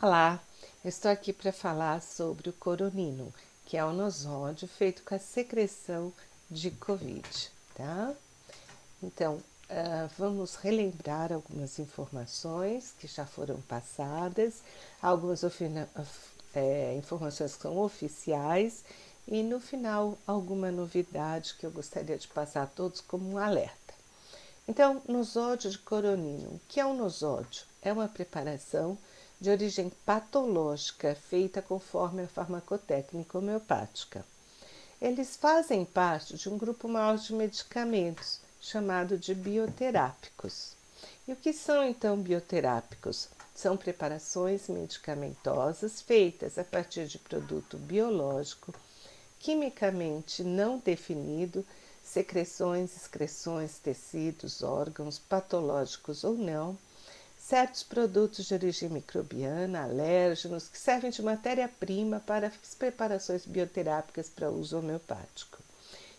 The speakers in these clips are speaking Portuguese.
Olá, eu estou aqui para falar sobre o coronino, que é o nosódio feito com a secreção de Covid, tá? Então, vamos relembrar algumas informações que já foram passadas, algumas informações que são oficiais e no final alguma novidade que eu gostaria de passar a todos como um alerta. Então, nosódio de coronino. O que é um nosódio? É uma preparação de origem patológica feita conforme a farmacotécnica homeopática. Eles fazem parte de um grupo maior de medicamentos, chamado de bioterápicos. E o que são então bioterápicos? São preparações medicamentosas feitas a partir de produto biológico, quimicamente não definido, secreções, excreções, tecidos, órgãos, patológicos ou não, certos produtos de origem microbiana, alérgenos, que servem de matéria-prima para as preparações bioterápicas para uso homeopático.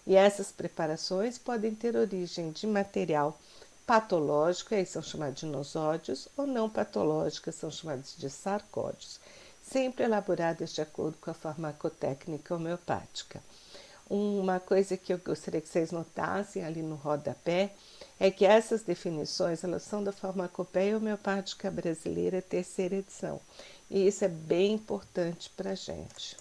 E essas preparações podem ter origem de material patológico, aí são chamados de nosódios, ou não patológicas, são chamados de sarcódios, sempre elaboradas de acordo com a farmacotécnica homeopática. Uma coisa que eu gostaria que vocês notassem ali no rodapé é que essas definições elas são da Farmacopeia Homeopática Brasileira, terceira edição. E isso é bem importante para a gente.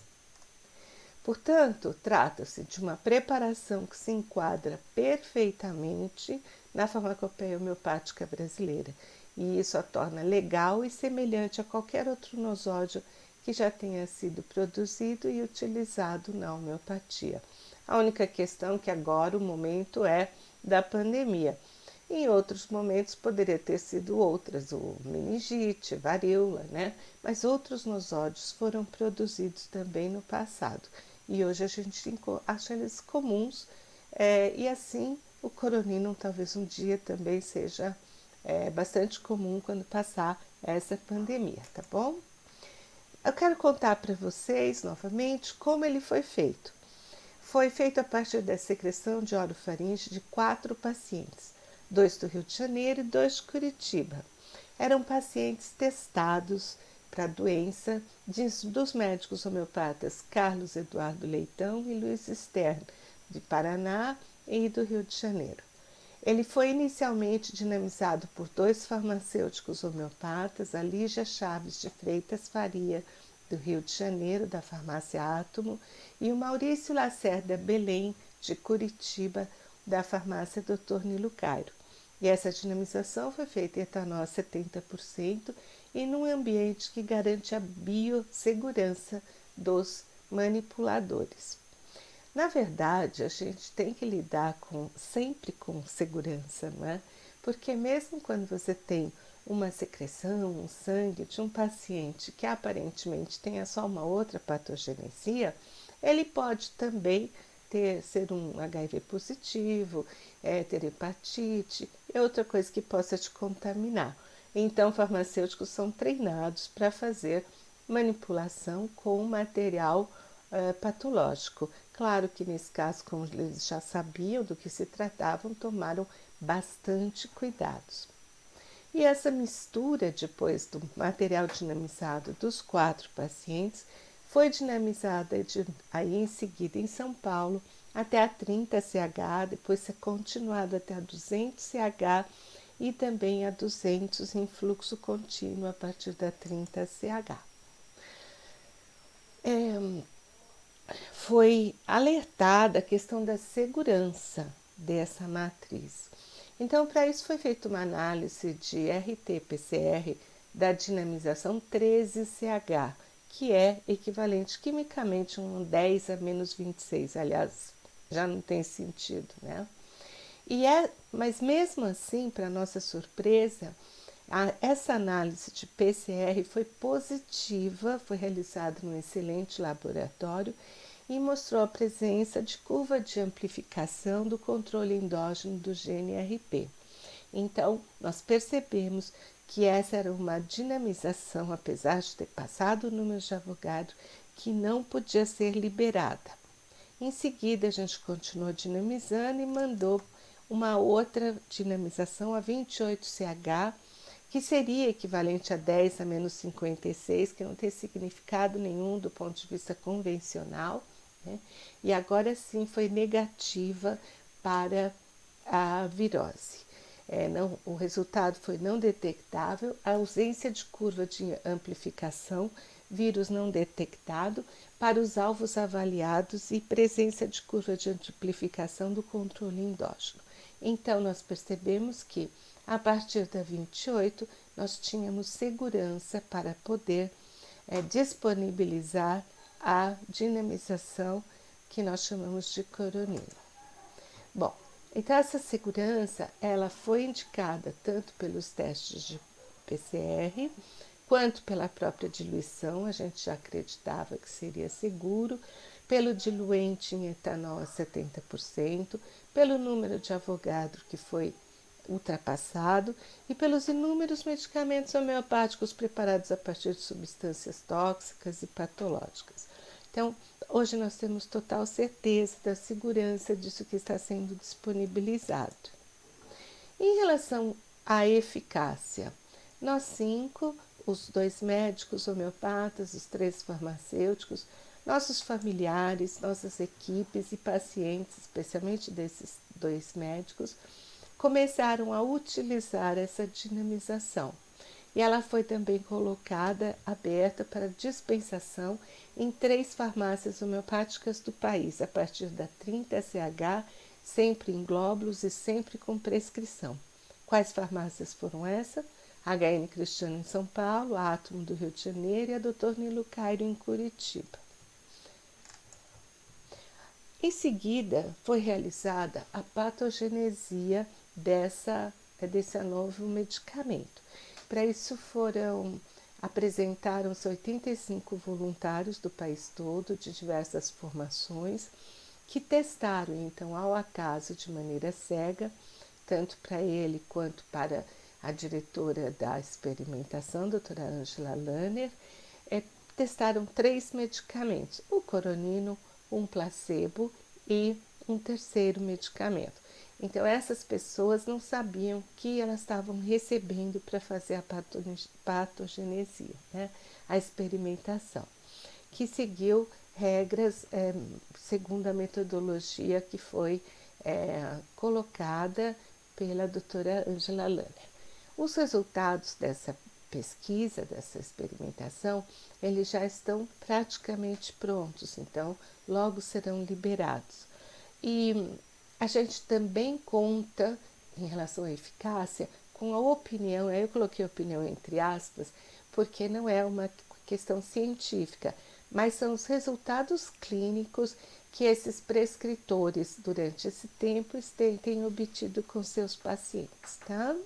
Portanto, trata-se de uma preparação que se enquadra perfeitamente na Farmacopeia Homeopática Brasileira. E isso a torna legal e semelhante a qualquer outro nosódio que já tenha sido produzido e utilizado na homeopatia. A única questão é que agora o momento é da pandemia. Em outros momentos poderia ter sido outras, o meningite, varíola, né? Mas outros nosódios foram produzidos também no passado. E hoje a gente acha eles comuns e assim o coronino talvez um dia também seja bastante comum quando passar essa pandemia, tá bom? Eu quero contar para vocês novamente como ele foi feito. Foi feito a partir da secreção de orofaringe de 4 pacientes, 2 do Rio de Janeiro e 2 de Curitiba. Eram pacientes testados para a doença dos médicos homeopatas Carlos Eduardo Leitão e Luiz Stern, de Paraná e do Rio de Janeiro. Ele foi inicialmente dinamizado por 2 farmacêuticos homeopatas, a Lígia Chaves de Freitas Faria, do Rio de Janeiro, da farmácia Átomo, e o Maurício Lacerda Belém, de Curitiba, da farmácia Dr. Nilo Cairo. E essa dinamização foi feita em etanol a 70% e num ambiente que garante a biossegurança dos manipuladores. Na verdade, a gente tem que lidar sempre com segurança, não é? Porque mesmo quando você tem uma secreção, um sangue de um paciente que aparentemente tenha só uma outra patogenesia, ele pode também ser um HIV positivo, ter hepatite e outra coisa que possa te contaminar. Então, farmacêuticos são treinados para fazer manipulação com material patológico. Claro que nesse caso, como eles já sabiam do que se tratavam, tomaram bastante cuidados. E essa mistura, depois do material dinamizado dos 4 pacientes, foi dinamizada aí em seguida em São Paulo até a 30 CH, depois foi continuado até a 200 CH e também a 200 em fluxo contínuo a partir da 30 CH. Foi alertada a questão da segurança dessa matriz. Então, para isso foi feita uma análise de RT-PCR da dinamização 13CH, que é equivalente quimicamente a um 10 a menos 26. Aliás, já não tem sentido, né? Mas mesmo assim, para nossa surpresa, essa análise de PCR foi positiva, foi realizada num excelente laboratório e mostrou a presença de curva de amplificação do controle endógeno do gene RP. Então, nós percebemos que essa era uma dinamização, apesar de ter passado o número de Avogadro, que não podia ser liberada. Em seguida, a gente continuou dinamizando e mandou uma outra dinamização a 28 CH, que seria equivalente a 10 a menos 56, que não tem significado nenhum do ponto de vista convencional, né? E agora sim foi negativa para a virose. Não, o resultado foi não detectável, a ausência de curva de amplificação, vírus não detectado para os alvos avaliados e presença de curva de amplificação do controle endógeno. Então, nós percebemos que a partir da 28 nós tínhamos segurança para poder disponibilizar a dinamização que nós chamamos de coronino. Bom, então essa segurança ela foi indicada tanto pelos testes de PCR quanto pela própria diluição, a gente já acreditava que seria seguro, pelo diluente em etanol a 70%, pelo número de Avogadro que foi ultrapassado e pelos inúmeros medicamentos homeopáticos preparados a partir de substâncias tóxicas e patológicas. Então, hoje nós temos total certeza da segurança disso que está sendo disponibilizado. Em relação à eficácia, nós 5, os 2 médicos homeopatas, os 3 farmacêuticos, nossos familiares, nossas equipes e pacientes, especialmente desses 2 médicos, começaram a utilizar essa dinamização. E ela foi também colocada, aberta para dispensação em 3 farmácias homeopáticas do país, a partir da 30CH, sempre em glóbulos e sempre com prescrição. Quais farmácias foram essas? HN Cristiano em São Paulo, a Átomo do Rio de Janeiro e a Dr. Nilo Cairo em Curitiba. Em seguida, foi realizada a patogenesia desse novo medicamento. Para isso apresentaram-se 85 voluntários do país todo, de diversas formações, que testaram então ao acaso de maneira cega, tanto para ele quanto para a diretora da experimentação, doutora Angela Lanner, testaram 3 medicamentos, o coronino, um placebo e um terceiro medicamento. Então, essas pessoas não sabiam o que elas estavam recebendo para fazer a patogenesia, né? A experimentação, que seguiu regras segundo a metodologia que foi colocada pela doutora Angela Lanner. Os resultados dessa pesquisa, dessa experimentação, eles já estão praticamente prontos, então logo serão liberados. E a gente também conta, em relação à eficácia, com a opinião, eu coloquei opinião entre aspas, porque não é uma questão científica, mas são os resultados clínicos que esses prescritores, durante esse tempo, têm obtido com seus pacientes, tá?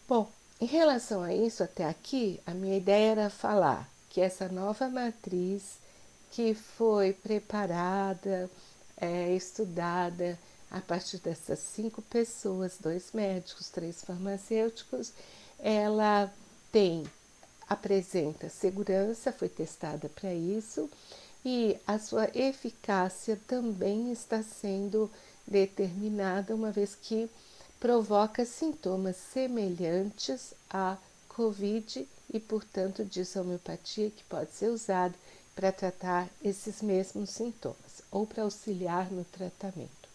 Bom, em relação a isso, até aqui, a minha ideia era falar que essa nova matriz que foi preparada, estudada a partir dessas 5 pessoas, 2 médicos, 3 farmacêuticos, ela apresenta segurança, foi testada para isso, e a sua eficácia também está sendo determinada, uma vez que provoca sintomas semelhantes à COVID e, portanto, diz a homeopatia que pode ser usada para tratar esses mesmos sintomas ou para auxiliar no tratamento.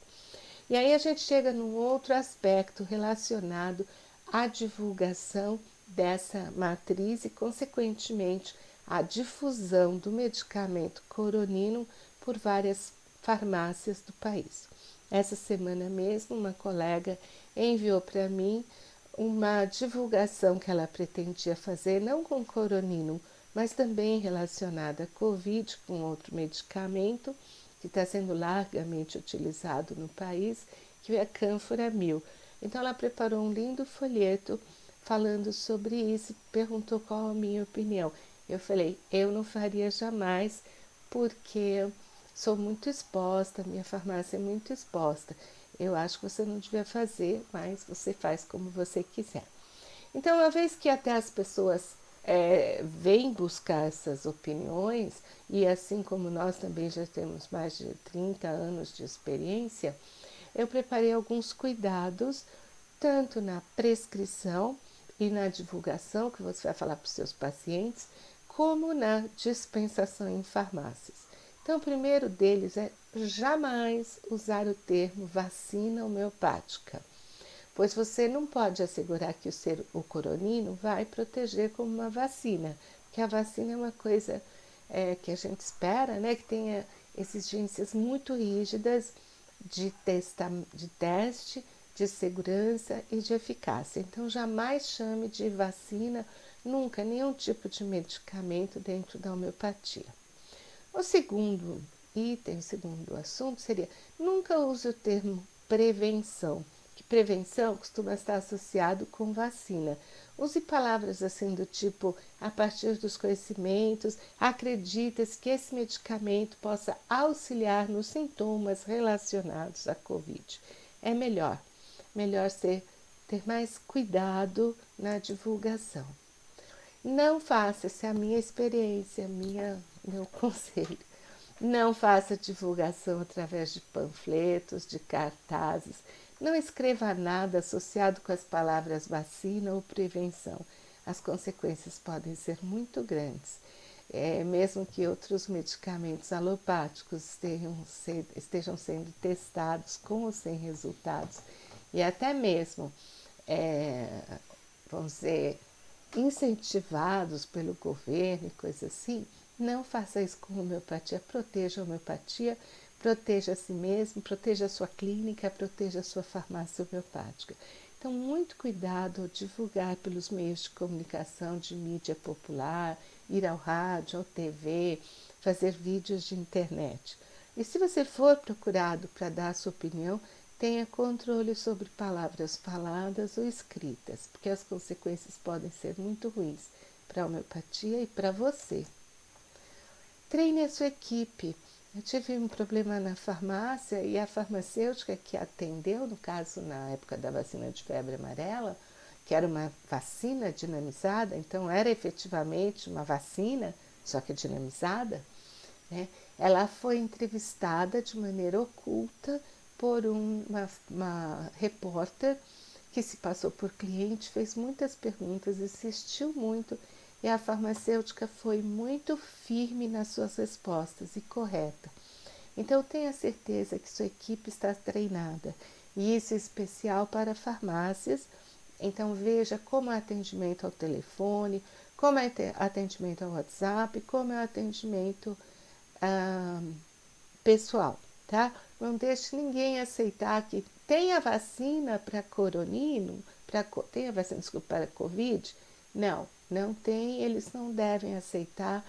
E aí a gente chega num outro aspecto relacionado à divulgação dessa matriz e, consequentemente, a difusão do medicamento coronino por várias farmácias do país. Essa semana mesmo, uma colega enviou para mim uma divulgação que ela pretendia fazer, não com coronino, mas também relacionada à Covid, com outro medicamento que está sendo largamente utilizado no país, que é a Cânfora 1000. Então ela preparou um lindo folheto falando sobre isso e perguntou qual a minha opinião. Eu falei, eu não faria jamais, porque sou muito exposta, minha farmácia é muito exposta. Eu acho que você não devia fazer, mas você faz como você quiser. Então, uma vez que até as pessoas vêm buscar essas opiniões, e assim como nós também já temos mais de 30 anos de experiência, eu preparei alguns cuidados tanto na prescrição e na divulgação, que você vai falar para os seus pacientes, como na dispensação em farmácias. Então, o primeiro deles é jamais usar o termo vacina homeopática, pois você não pode assegurar que o coronino vai proteger como uma vacina, porque a vacina é uma coisa que a gente espera, né, que tenha exigências muito rígidas de teste, de segurança e de eficácia. Então, jamais chame de vacina nunca nenhum tipo de medicamento dentro da homeopatia. O segundo item, o segundo assunto seria: nunca use o termo prevenção, que prevenção costuma estar associado com vacina. Use palavras assim do tipo: a partir dos conhecimentos, acredita-se que esse medicamento possa auxiliar nos sintomas relacionados à Covid. É melhor ter mais cuidado na divulgação. Não faça, essa é a minha experiência, meu conselho. Não faça divulgação através de panfletos, de cartazes. Não escreva nada associado com as palavras vacina ou prevenção. As consequências podem ser muito grandes. Mesmo que outros medicamentos alopáticos estejam sendo testados com ou sem resultados, e até mesmo, vamos dizer, incentivados pelo governo e coisas assim, não faça isso com homeopatia. Proteja a homeopatia, proteja a si mesmo, proteja a sua clínica, proteja a sua farmácia homeopática. Então, muito cuidado ao divulgar pelos meios de comunicação de mídia popular, ir ao rádio, ao TV, fazer vídeos de internet. E se você for procurado para dar a sua opinião, tenha controle sobre palavras faladas ou escritas, porque as consequências podem ser muito ruins para a homeopatia e para você. Treine a sua equipe. Eu tive um problema na farmácia e a farmacêutica que atendeu, no caso na época da vacina de febre amarela, que era uma vacina dinamizada, então era efetivamente uma vacina, só que dinamizada, né? Ela foi entrevistada de maneira oculta por uma repórter que se passou por cliente, fez muitas perguntas, insistiu muito, e a farmacêutica foi muito firme nas suas respostas e correta. Então tenha certeza que sua equipe está treinada, e isso é especial para farmácias. Então veja como é atendimento ao telefone, como é atendimento ao WhatsApp, como é atendimento pessoal, tá? Não deixe ninguém aceitar que tem a vacina para coronino, tem a vacina, desculpa, para Covid. Não, não tem, eles não devem aceitar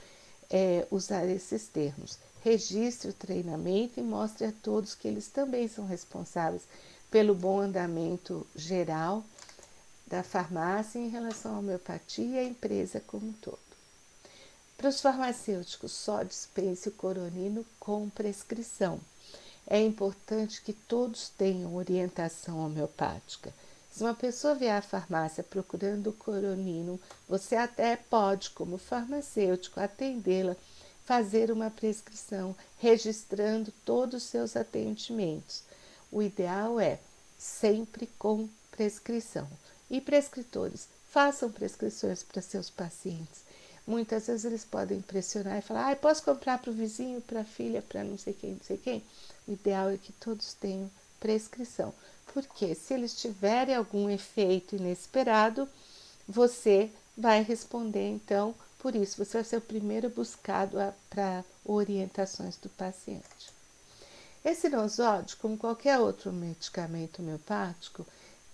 usar esses termos. Registre o treinamento e mostre a todos que eles também são responsáveis pelo bom andamento geral da farmácia em relação à homeopatia e à empresa como um todo. Para os farmacêuticos, só dispense o coronino com prescrição. É importante que todos tenham orientação homeopática. Se uma pessoa vier à farmácia procurando o coronino, você até pode, como farmacêutico, atendê-la, fazer uma prescrição, registrando todos os seus atendimentos. O ideal é sempre com prescrição. E prescritores, façam prescrições para seus pacientes. Muitas vezes eles podem pressionar e falar: posso comprar para o vizinho, para a filha, para não sei quem, não sei quem. O ideal é que todos tenham prescrição, porque se eles tiverem algum efeito inesperado, você vai responder, então, por isso. Você vai ser o primeiro buscado para orientações do paciente. Esse nosódio, como qualquer outro medicamento homeopático,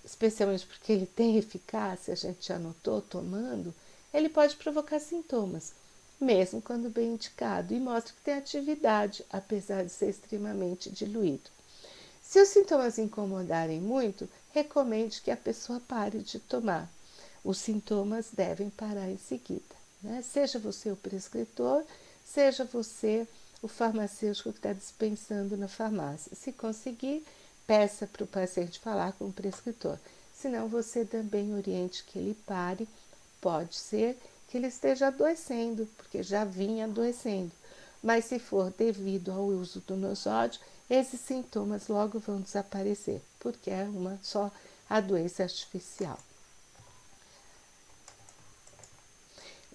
especialmente porque ele tem eficácia, a gente já notou tomando, ele pode provocar sintomas, mesmo quando bem indicado, e mostra que tem atividade, apesar de ser extremamente diluído. Se os sintomas incomodarem muito, recomende que a pessoa pare de tomar. Os sintomas devem parar em seguida, né? Seja você o prescritor, seja você o farmacêutico que está dispensando na farmácia. Se conseguir, peça para o paciente falar com o prescritor. Senão, você também oriente que ele pare. Pode ser que ele esteja adoecendo, porque já vinha adoecendo. Mas se for devido ao uso do nosódio, esses sintomas logo vão desaparecer, porque é uma só a doença artificial.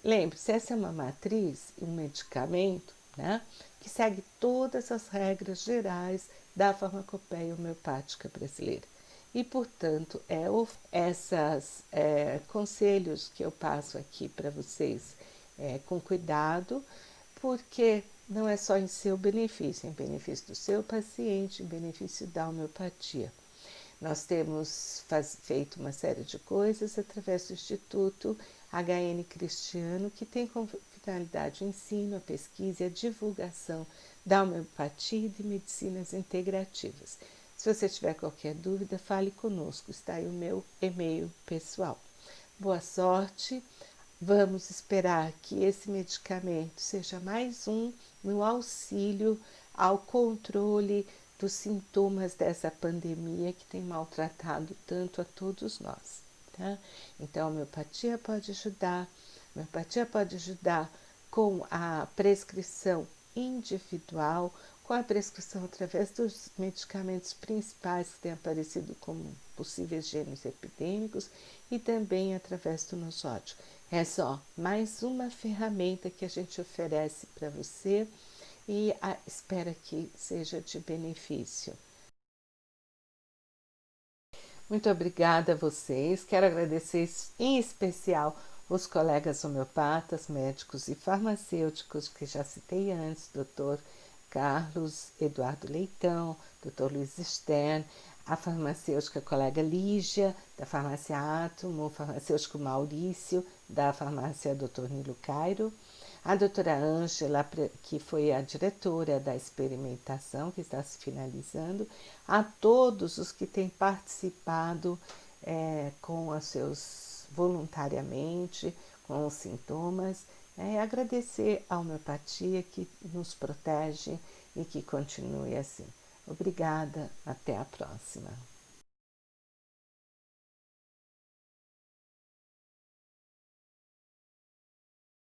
Lembre-se, essa é uma matriz, um medicamento, né, que segue todas as regras gerais da farmacopeia homeopática brasileira. E, portanto, esses conselhos que eu passo aqui para vocês com cuidado, porque não é só em seu benefício, é em benefício do seu paciente, em benefício da homeopatia. Nós temos feito uma série de coisas através do Instituto HN Cristiano, que tem como finalidade o ensino, a pesquisa e a divulgação da homeopatia e de medicinas integrativas. Se você tiver qualquer dúvida, fale conosco, está aí o meu e-mail pessoal. Boa sorte, vamos esperar que esse medicamento seja mais um no auxílio ao controle dos sintomas dessa pandemia que tem maltratado tanto a todos nós. Tá? Então, a homeopatia pode ajudar com a prescrição individual, com a prescrição através dos medicamentos principais que têm aparecido como possíveis gênios epidêmicos e também através do nosódio. É só mais uma ferramenta que a gente oferece para você e espera que seja de benefício. Muito obrigada a vocês. Quero agradecer em especial os colegas homeopatas, médicos e farmacêuticos que já citei antes, Dr. Carlos Eduardo Leitão, Dr. Luiz Stern, a farmacêutica colega Lígia, da farmácia Átomo, o farmacêutico Maurício, da farmácia Dr. Nilo Cairo, a doutora Ângela, que foi a diretora da experimentação, que está se finalizando, a todos os que têm participado com os seus voluntariamente, com os sintomas, agradecer a homeopatia que nos protege e que continue assim. Obrigada, até a próxima.